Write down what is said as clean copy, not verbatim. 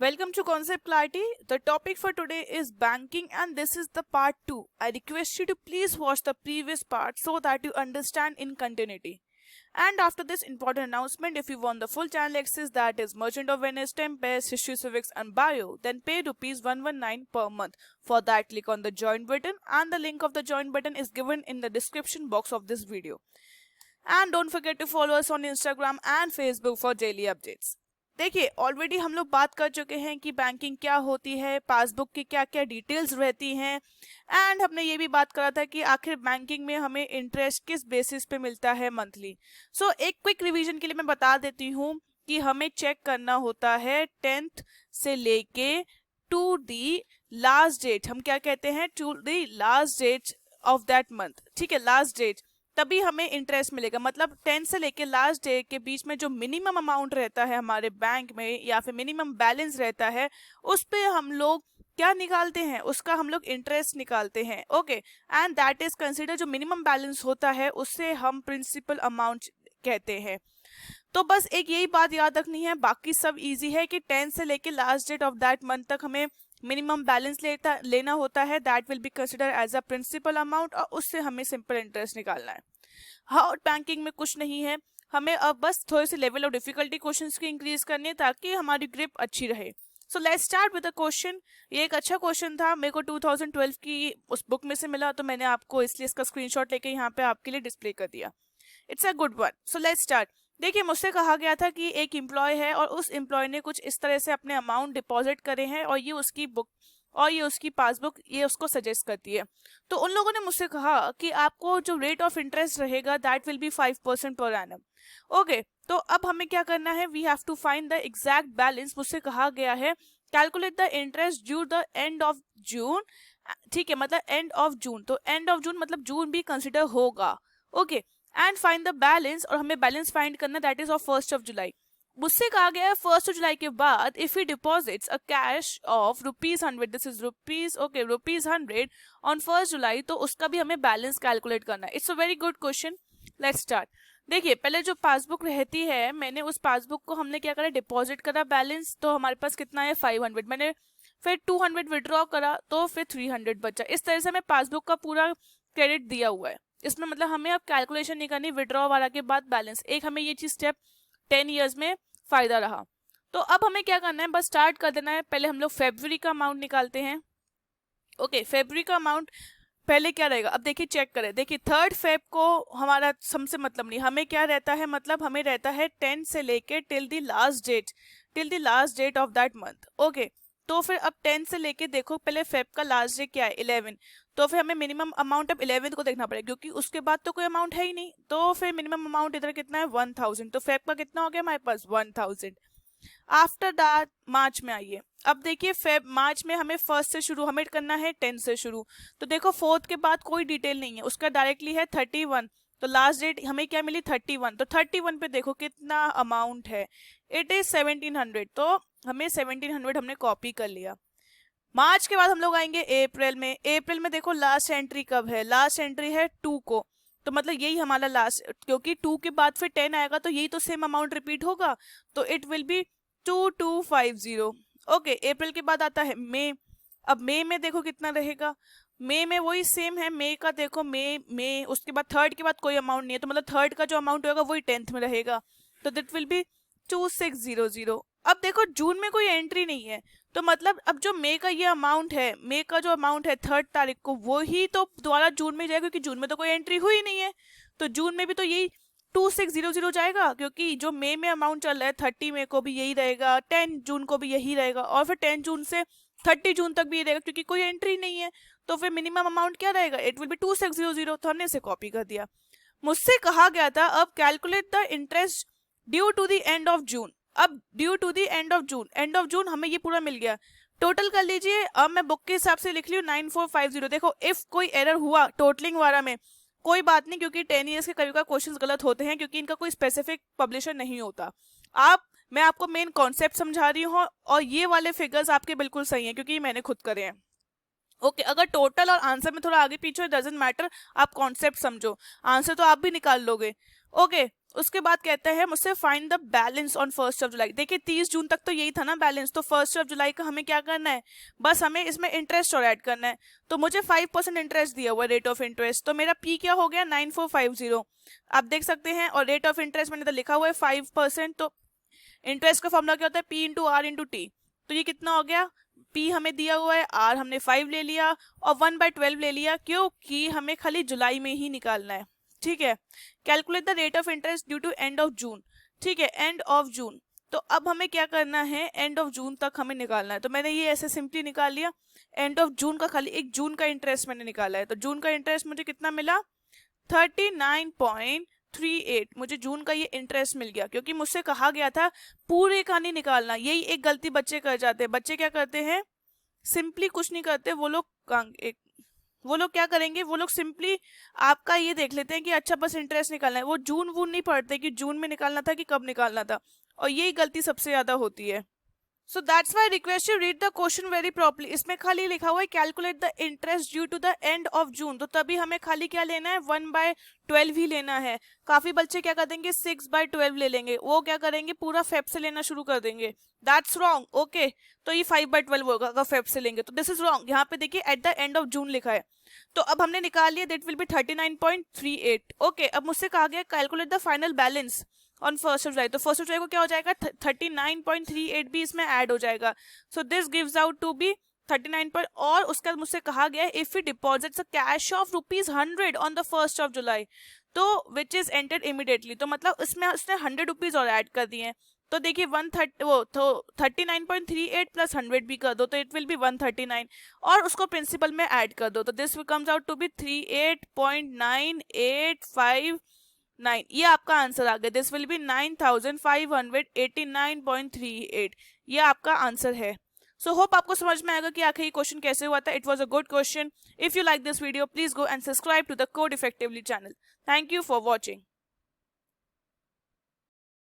Welcome to Concept Clarity. The topic for today is banking and this is the part 2. I request you to please watch the previous part so that you understand in continuity. And after this important announcement, if you want the full channel access, that is Merchant of Venice, Tempest, History, Civics and Bio, then pay rupees 119 per month. For that, click on the join button and the link of the join button is given in the description box of this video. And don't forget to follow us on Instagram and Facebook for daily updates. देखिए already हम लोग बात कर चुके हैं कि banking क्या होती है, पासबुक की क्या क्या डिटेल्स रहती हैं एंड हमने ये भी बात करा था कि आखिर बैंकिंग में हमें इंटरेस्ट किस बेसिस पे मिलता है मंथली। सो एक क्विक रिवीजन के लिए मैं बता देती हूँ कि हमें चेक करना होता है 10th से लेके टू दी लास्ट डेट, हम क्या कहते हैं, to the last date of that month. ठीक है, लास्ट डेट, तभी हमें इंटरेस्ट मिलेगा। मतलब 10 से लेके लास्ट डे के बीच में जो मिनिमम अमाउंट रहता है हमारे बैंक में या फिर मिनिमम बैलेंस रहता है उस पे हम लोग क्या निकालते हैं, उसका हम लोग इंटरेस्ट निकालते हैं। Okay, and that is consider, जो मिनिमम बैलेंस होता है उससे हम प्रिंसिपल अमाउंट कहते हैं। तो बस एक यही बात याद रखनी है, बाकी सब इजी है कि 10 से लेके last date of that month तक हमें मिनिमम बैलेंस लेना होता है, that will be consider as a principal amount और उससे हमें सिंपल इंटरेस्ट निकालना है। हाउ बैंकिंग में कुछ नहीं है, हमें अब बस थोड़े से लेवल ऑफ डिफिकल्टी क्वेश्चंस की इंक्रीज करनी है ताकि हमारी ग्रिप अच्छी रहे। So let's start with a question. ये एक अच्छा क्वेश्चन था, मेरे को 2012 की उस बुक में से मिला तो मैंने आपको इसलिए इसका स्क्रीनशॉट लेके यहाँ पे आपके लिए डिस्प्ले कर दिया। It's a good one. So let's start. देखिए, मुझसे कहा गया था कि एक एम्प्लॉय है और उस एम्प्लॉय ने कुछ इस तरह से अपने अमाउंट डिपॉजिट करे हैं और ये उसकी बुक और ये उसकी पासबुक ये उसको सजेस्ट करती है। तो उन लोगों ने मुझसे कहा कि आपको जो रेट ऑफ इंटरेस्ट रहेगा that will B 5% per annum. Okay, तो अब हमें क्या करना है, we have to find the exact balance. मुझसे कहा गया है calculate the interest due the end of June. ठीक है, मतलब एंड ऑफ जून, तो एंड ऑफ जून मतलब जून भी कंसिडर होगा। Okay, and find the balance, और हमें बैलेंस फाइंड करना दैट इज ऑफ 1st जुलाई। मुझसे कहा गया है 1 जुलाई के बाद if he deposits a cash of ₹100, this is rupees, okay, ₹100 on 1 July, तो उसका भी हमें बैलेंस कैलकुलेट करना है। It's a very good question. Let's start. देखिए, पहले जो पासबुक रहती है, मैंने उस पासबुक को हमने क्या करा, डिपॉजिट करा बैलेंस, तो हमारे पास कितना है 500। मैंने फिर 200 विड्रॉ करा तो फिर 300 बचा। इस तरह से हमें पासबुक का पूरा क्रेडिट दिया हुआ है। इसमें मतलब हमें अब कैलकुलेशन नहीं करनी, विड्रॉ वाला के बाद बैलेंस। एक हमें ये चीज स्टेप 10 ईयर्स में फायदा रहा। तो अब हमें क्या करना है, बस स्टार्ट कर देना है। पहले हम लोग फरवरी का अमाउंट निकालते हैं। ओके, फरवरी का अमाउंट पहले क्या रहेगा, अब देखिए चेक करें। देखिए 3rd फेब को हमारा हमसे मतलब नहीं, हमें क्या रहता है, मतलब हमें रहता है 10 से लेके till the last date of that month. Okay, तो फिर अब 10 से लेके देखो, पहले फेब का लास्ट डे क्या है 11, तो फिर हमें मिनिमम अमाउंट अब 11th को देखना पड़ेगा क्योंकि उसके बाद तो कोई अमाउंट है ही नहीं। तो फिर मिनिमम अमाउंट इधर कितना है 1000, तो फेब का कितना हो गया हमारे पास 1000। आफ्टर दैट मार्च में आइए। अब देखिए मार्च में हमें 1st से शुरू, हमें करना है 10 से शुरू। तो देखो 4th के बाद कोई डिटेल नहीं है, उसका डायरेक्टली है 31, तो लास्ट डेट हमें क्या मिली 31। तो 31 पे देखो कितना अमाउंट है, इट इज 1700, तो हमें 1700 हमने कॉपी कर लिया। मार्च के बाद हम लोग आएंगे अप्रैल में। अप्रैल में देखो लास्ट एंट्री कब है, लास्ट एंट्री है 2 को, तो मतलब यही हमारा लास्ट, क्योंकि 2 के बाद फिर 10 आएगा तो यही तो सेम अमाउंट रिपीट होगा, तो इट विल बी 2250। ओके, अप्रैल के बाद आता है मई। अब मई में देखो कितना रहेगा, मई में वही सेम है, मई का देखो मई उसके बाद 3rd के बाद कोई अमाउंट नहीं है, तो मतलब 3rd का जो अमाउंट होगा वही 10th में रहेगा, तो दैट विल बी 2600। अब देखो जून में कोई एंट्री नहीं है, तो मतलब अब जो मई का ये अमाउंट है, मई का जो अमाउंट है 3rd तारीख को, वो ही तो दोबारा जून में जाएगा क्योंकि जून में तो कोई एंट्री हुई नहीं है, तो जून में भी तो यही 2600 जाएगा क्योंकि जो मई में अमाउंट चल रहा है 30 मई को भी यही रहेगा, 10 जून को भी यही रहेगा और फिर 10 जून से 30 जून तक भी यही रहेगा क्योंकि कोई एंट्री नहीं है, तो फिर मिनिमम अमाउंट क्या रहेगा, इट विल बी 2600। तो हमने इसे कॉपी कर दिया। मुझसे कहा गया था अब calculate the interest due to the end of June. अब due to the end of June हमें ये पूरा मिल गया, टोटल कर लीजिए। अब मैं बुक के हिसाब से लिख ली 9450। देखो इफ कोई एरर हुआ टोटलिंग वाला में कोई बात नहीं, क्योंकि 10 ईयर्स के कभी का क्वेश्चंस गलत होते हैं क्योंकि इनका कोई स्पेसिफिक पब्लिशर नहीं होता। मैं आपको मेन कॉन्सेप्ट समझा रही हूँ और ये वाले फिगर्स आपके बिल्कुल सही हैं क्योंकि मैंने खुद करे हैं। ओके, अगर टोटल और आंसर में थोड़ा आगे पीछे डजंट मैटर, आप कॉन्सेप्ट समझो, आंसर तो आप भी निकाल लोगे। ओके, उसके बाद कहता है मुझसे फाइंड द बैलेंस ऑन 1 जुलाई। देखिए 30 जून तक तो यही था ना बैलेंस, तो 1 जुलाई का हमें क्या करना है, बस हमें इसमें इंटरेस्ट और ऐड करना है। तो मुझे 5% इंटरेस्ट दिया हुआ रेट ऑफ इंटरेस्ट, तो मेरा पी क्या हो गया 9450। आप देख सकते हैं, और रेट ऑफ इंटरेस्ट मैंने तो लिखा हुआ है 5%, तो इंटरेस्ट का फॉर्मूला क्या होता है, P into R into T. तो ये कितना हो गया, पी हमें दिया हुआ है, आर हमने 5 ले लिया और 1/12 ले लिया, क्योंकि हमें खाली जुलाई में ही निकालना है। ठीक है, calculate the rate of interest due to end of June. ठीक है, एंड ऑफ जून, तो अब हमें क्या करना है, एंड ऑफ जून तक हमें निकालना है। तो मैंने ये ऐसे सिंपली निकाल लिया, एंड ऑफ जून का खाली एक जून का इंटरेस्ट मैंने निकाला है। तो जून का इंटरेस्ट मुझे कितना मिला, 39.38 मुझे जून का ये इंटरेस्ट मिल गया, क्योंकि मुझसे कहा गया था पूरे का नहीं निकालना। यही एक गलती बच्चे कर जाते हैं। बच्चे क्या करते हैं, सिंपली कुछ नहीं करते, वो लोग क्या करेंगे, वो लोग सिंपली आपका ये देख लेते हैं कि अच्छा बस इंटरेस्ट निकालना है, वो जून वून नहीं पढ़ते कि जून में निकालना था कि कब निकालना था, और यही गलती सबसे ज्यादा होती है। So that's why request you read the question very properly. इसमें खाली लिखा हुआ है calculate the interest due to the end of June, तो तभी हमें खाली क्या लेना है, 1/12 ही लेना है। काफी बच्चे क्या कर देंगे, 6/12 ले लेंगे, वो क्या करेंगे पूरा फेब से लेना शुरू कर देंगे। That's wrong. ओके, तो ये 5/12 होगा अगर फेब से लेंगे, तो दिस इज रॉन्ग। यहाँ पे देखिए एट द एंड ऑफ जून लिखा है, तो अब हमने निकाल लिया, दैट विल बी 39.38। ओके, अब मुझसे कहा गया calculate the final balance on 1 July, तो 1 जुलाई को क्या हो जाएगा, 39.38 भी इसमें ऐड हो जाएगा। So this gives out to be 39 और उसके बाद मुझसे कहा गया if you deposit cash of ₹100 on the 1 July, तो विच इज एंटर्ड इमीडिएटली, तो मतलब इसमें उसने 100 रुपीज और ऐड कर दिए हैं। तो देखिए 39.38 प्लस 100 भी कर दो, तो इट विल बी 139, और उसको प्रिंसिपल में ऐड कर दो, तो this comes out to be 38.9859। ये आपका आंसर आ गया, दिस विल बी 9589.38, ये आपका आंसर है। सो होप आपको समझ में आएगा कि आखिर ये क्वेश्चन कैसे हुआ था। It was a good question. If you like this video please go and subscribe to the code effectively channel. Thank you for watching.